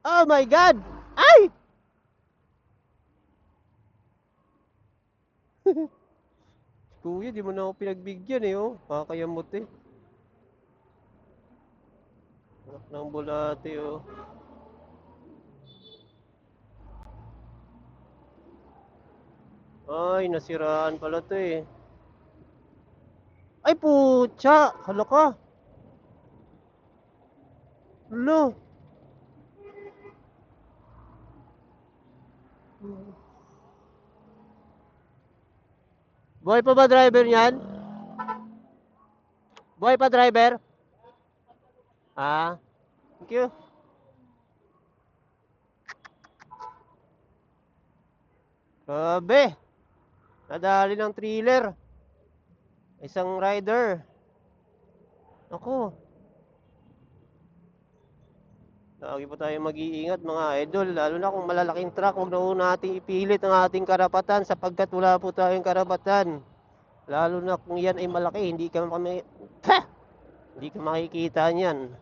Oh my God! Ay! Kuya, di mo na ako pinagbigyan eh, oh. Kakayamot eh. Anak ng bulate, oh. Ay, nasiraan pala to eh. Ay, putya! Hala ka! Hala! Buhay pa ba driver niyan? Buhay pa driver? Ah, thank you. Grabe! Nadali ng thriller. Isang rider. Ako, lagi pa tayo mag-iingat mga idol. Lalo na kung malalaking truck, huwag na po nating ipilit ang ating karapatan sapagkat wala po tayong karapatan. Lalo na kung yan ay malaki, hindi ka makikita niyan.